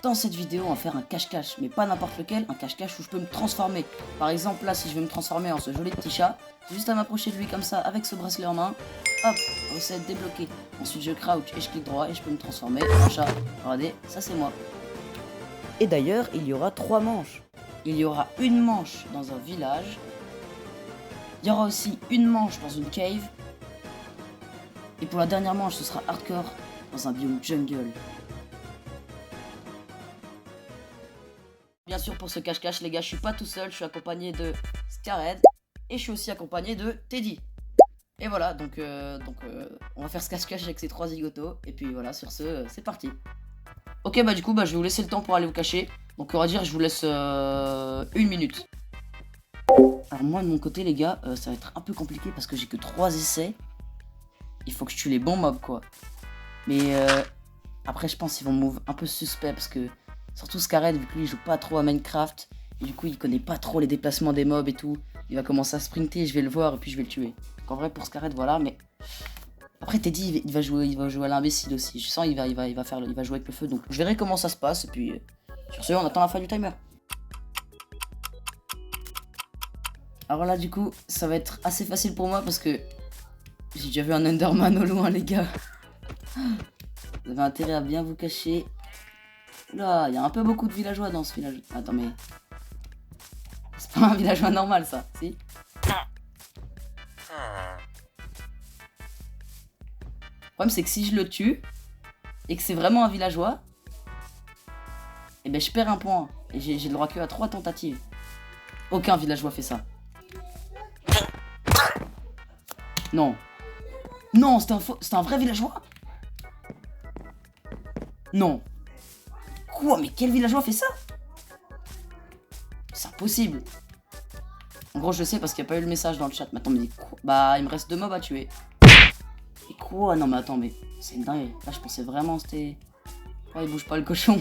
Dans cette vidéo, on va faire un cache-cache, mais pas n'importe lequel, un cache-cache où je peux me transformer. Par exemple, là, si je veux me transformer en ce joli petit chat, j'ai juste à m'approcher de lui comme ça, avec ce bracelet en main. Hop, ça va être débloqué. Ensuite, je crouch et je clique droit et je peux me transformer en chat. Regardez, ça c'est moi. Et d'ailleurs, il y aura 3 manches. Il y aura une manche dans un village. Il y aura aussi une manche dans une cave. Et pour la dernière manche, ce sera hardcore dans un biome jungle. Bien sûr, pour ce cache-cache, les gars, je suis pas tout seul, je suis accompagné de Scared et je suis aussi accompagné de Teddy. Et voilà, donc on va faire ce cache-cache avec ces 3 zigotos. Et puis voilà, sur ce, c'est parti. Ok, bah du coup, je vais vous laisser le temps pour aller vous cacher. Donc on va dire, je vous laisse 1 minute. Alors moi, de mon côté, les gars, ça va être un peu compliqué parce que j'ai que 3 essais. Il faut que je tue les bons mobs, quoi. Mais après, je pense qu'ils vont move un peu suspect parce que... Surtout Scared, vu que lui il joue pas trop à Minecraft, et du coup il connaît pas trop les déplacements des mobs et tout, il va commencer à sprinter, je vais le voir et puis je vais le tuer. Donc en vrai pour Scared voilà, mais après Teddy il va jouer à l'imbécile aussi, je sens il va jouer avec le feu, donc je verrai comment ça se passe et puis sur ce on attend la fin du timer. Alors là du coup ça va être assez facile pour moi parce que j'ai déjà vu un Enderman au loin les gars. Vous avez intérêt à bien vous cacher. Oula, il y a un peu beaucoup de villageois dans ce village. Attends, mais... C'est pas un villageois normal, ça, si? Le problème, c'est que si je le tue, et que c'est vraiment un villageois, et ben je perds un point. Et j'ai le droit que à 3 tentatives. Aucun villageois fait ça. Non. Non, c'est un vrai villageois? Non. Quoi? Mais quel villageois fait ça? C'est impossible. En gros, je sais parce qu'il n'y a pas eu le message dans le chat. Mais attends, mais quoi? Bah, il me reste 2 mobs à tuer. Et quoi? Non, mais attends, mais c'est une dingue. Là, je pensais vraiment c'était... Ouais, il bouge pas le cochon.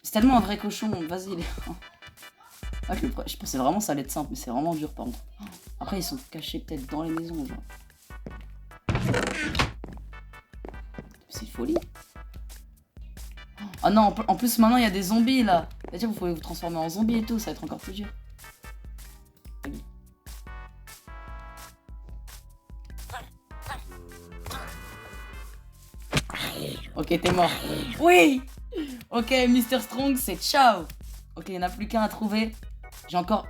C'est tellement un vrai cochon. Vas-y, les... Ah, je pensais vraiment ça allait être simple, mais c'est vraiment dur, par contre. Après, ils sont cachés peut-être dans les maisons, genre. C'est folie. Ah non, en plus, maintenant, il y a des zombies, là. C'est-à-dire, vous pouvez vous transformer en zombie et tout, ça va être encore plus dur. Ok, t'es mort. Oui! Ok, Mr. Strong, c'est ciao. Ok, il n'y en a plus qu'un à trouver. J'ai encore...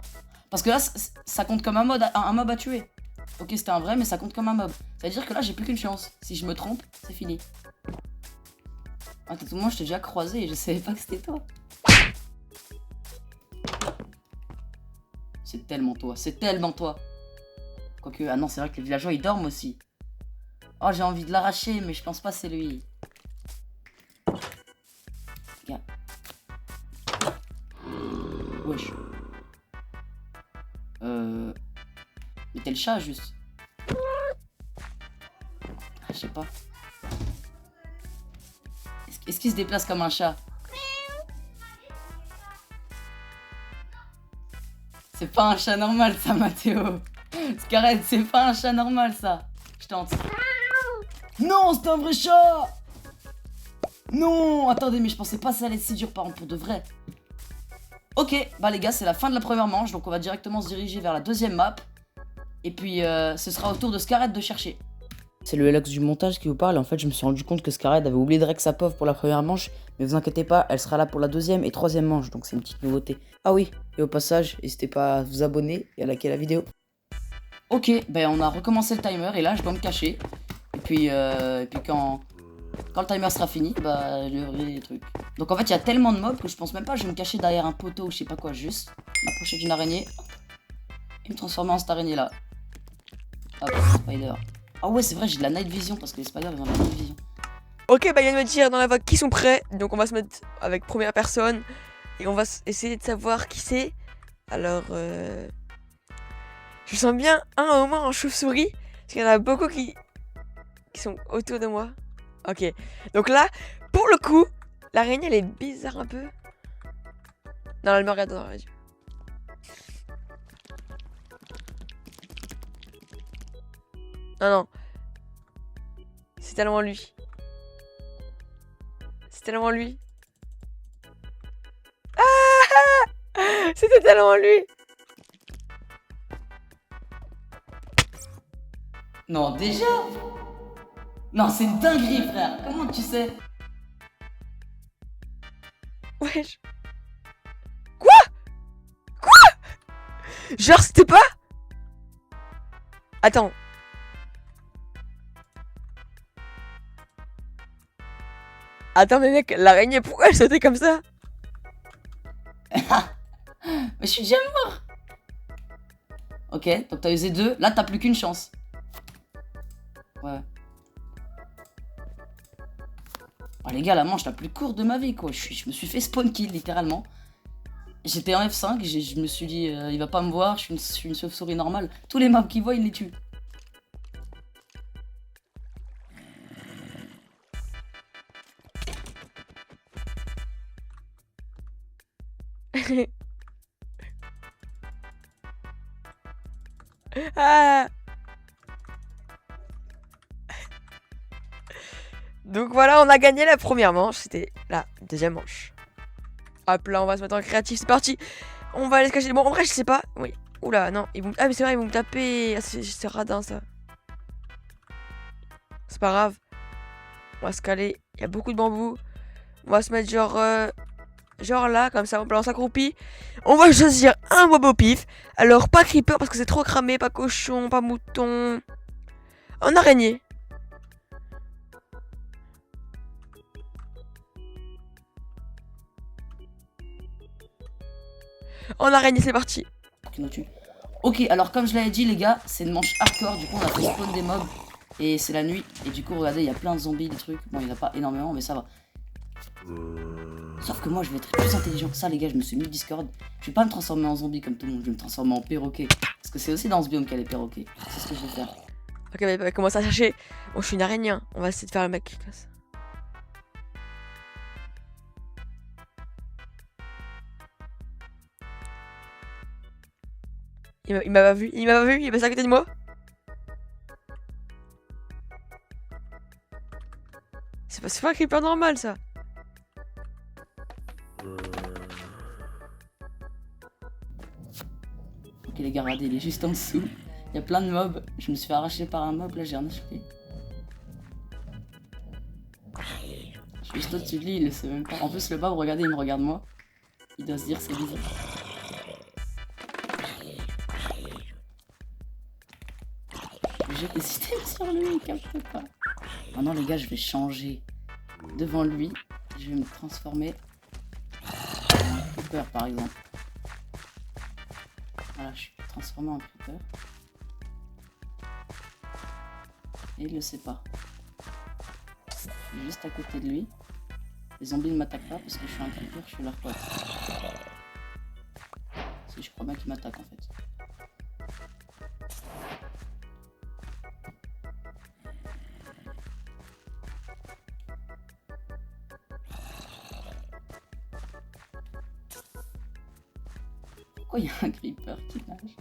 Parce que là, ça compte comme un mob à tuer. Ok, c'était un vrai, mais ça compte comme un mob. Ça veut dire que là, j'ai plus qu'une chance. Si je me trompe, c'est fini. Ah, tout le monde, je t'ai déjà croisé et je savais pas que c'était toi. C'est tellement toi, c'est tellement toi. Quoique, ah non, c'est vrai que les villageois, ils dorment aussi. Oh, j'ai envie de l'arracher, mais je pense pas que c'est lui. Gars. Wesh. Mais t'es le chat, juste. Ah, je sais pas. Est-ce qu'il se déplace comme un chat? C'est pas un chat normal, ça, Mathéo. Scared, c'est pas un chat normal, ça. Je tente. Non, c'est un vrai chat! Non, attendez, mais je pensais pas que ça allait être si dur, par contre, pour de vrai. Ok, bah les gars, c'est la fin de la première manche, donc on va directement se diriger vers la deuxième map. Et puis, ce sera au tour de Scared de chercher. C'est le Alex du montage qui vous parle. En fait, je me suis rendu compte que Scared avait oublié de rec sa pauvre pour la première manche. Mais vous inquiétez pas, elle sera là pour la deuxième et troisième manche. Donc c'est une petite nouveauté. Ah oui, et au passage, n'hésitez pas à vous abonner et à liker la vidéo. Ok, ben on a recommencé le timer et là, je dois me cacher. Et puis quand le timer sera fini, bah je verrai les trucs. Donc en fait, il y a tellement de mobs que je pense même pas que je vais me cacher derrière un poteau ou je sais pas quoi. Juste m'approcher d'une araignée et me transformer en cette araignée là. Hop, spider. Ah ouais, c'est vrai, j'ai de la night vision parce que les spiders ils ont de la night vision. Ok, bah il vient de me dire dans la vague qui sont prêts. Donc on va se mettre avec première personne. Et on va essayer de savoir qui c'est. Alors, je sens bien un au moins en chauve-souris. Parce qu'il y en a beaucoup qui sont autour de moi. Ok, donc là, pour le coup, l'araignée elle est bizarre un peu. Non, elle me regarde dans les yeux. Non, non. C'est tellement lui. C'est tellement lui. Ah! C'était tellement lui. Non, déjà? Non, c'est une dinguerie, frère. Comment tu sais? Wesh. Quoi? Genre, c'était pas? Attends. Attends, mais mec, l'araignée, pourquoi elle sautait comme ça? Mais je suis déjà mort. Ok, donc t'as usé 2. Là, t'as plus qu'une chance. Ouais. Oh, les gars, la manche la plus courte de ma vie, quoi. Je me suis fait spawn kill, littéralement. J'étais en F5, je me suis dit, il va pas me voir, je suis une chauve-souris normale. Tous les mobs qu'il voit, il les tue. Ah. Donc voilà, on a gagné la première manche. C'était la deuxième manche. Hop là, on va se mettre en créatif. C'est parti. On va aller se cacher. Bon, en vrai, je sais pas. Oui. Oula, non. Ils vont... Ah, mais c'est vrai, ils vont me taper. Ah, c'est radin, ça. C'est pas grave. On va se caler. Il y a beaucoup de bambou. On va se mettre genre là, comme ça, on s'accroupit. On va choisir un mob au pif. Alors, pas creeper parce que c'est trop cramé. Pas cochon, pas mouton. En araignée. En araignée, c'est parti. Ok, alors comme je l'avais dit, les gars, c'est une manche hardcore. Du coup, on a fait spawn des mobs. Et c'est la nuit. Et du coup, regardez, il y a plein de zombies, des trucs. Bon, il n'y en a pas énormément, mais ça va. Sauf que moi, je vais être plus intelligent que ça, les gars. Je me suis mis Discord. Je vais pas me transformer en zombie comme tout le monde. Je vais me transformer en perroquet. Parce que c'est aussi dans ce biome qu'il y a les perroquets. C'est ce que je vais faire. Ok, bah, commence à chercher. Bon, je suis une araignée. Hein. On va essayer de faire le mec qui casse. Il m'a pas vu. Il m'a pas vu. Il est passé à côté de moi. C'est pas un creeper normal, ça. Ok, les gars, regardez, il est juste en dessous. Il y a plein de mobs. Je me suis fait arracher par un mob. Là, j'ai un HP. Je suis juste au-dessus de lui. Il le sait même pas. En plus, le mob, regardez, il me regarde moi. Il doit se dire, c'est bizarre. J'ai hésité sur lui, il capte pas. Oh non les gars, je vais changer devant lui. Je vais me transformer en un creeper par exemple. Voilà, je suis transformé en creeper. Et il le sait pas. Je suis juste à côté de lui. Les zombies ne m'attaquent pas parce que je suis un creeper, je suis leur pote. Si je crois bien qu'ils m'attaquent en fait. Pourquoi il y a un creeper qui nage?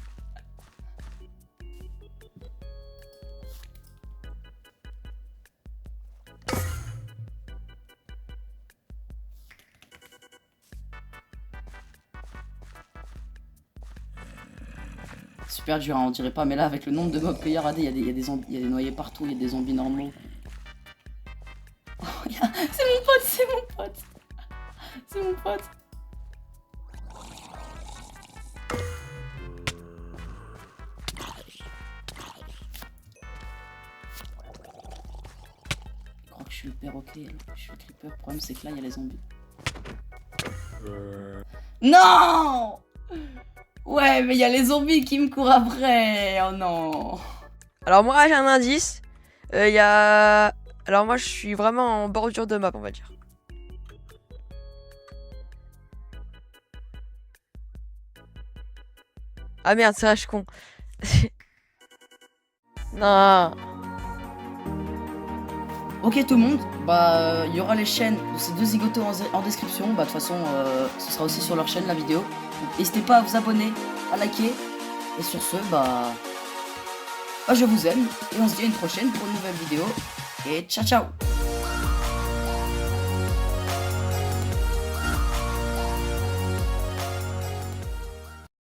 Super dur, hein, on dirait pas, mais là avec le nombre de mobs qu'il y a, regardez, il y a des zombies, il y a des noyés partout, il y a des zombies normaux. Oh, c'est mon pote, c'est mon pote. C'est mon pote. Je crois que je suis le perroquet, je suis le creeper. Le problème c'est que là il y a les zombies. Non! Ouais, mais il y a les zombies qui me courent après. Oh non. Alors moi j'ai un indice. Il y a... Alors moi je suis vraiment en bordure de map, on va dire. Ah merde, c'est vrai, je suis con. Non. Ok tout le monde, bah il y aura les chaînes de ces deux zigotos en description. Bah de toute façon ce sera aussi sur leur chaîne la vidéo. Donc n'hésitez pas à vous abonner, à liker. Et sur ce, bah bah, je vous aime et on se dit à une prochaine pour une nouvelle vidéo. Et ciao ciao.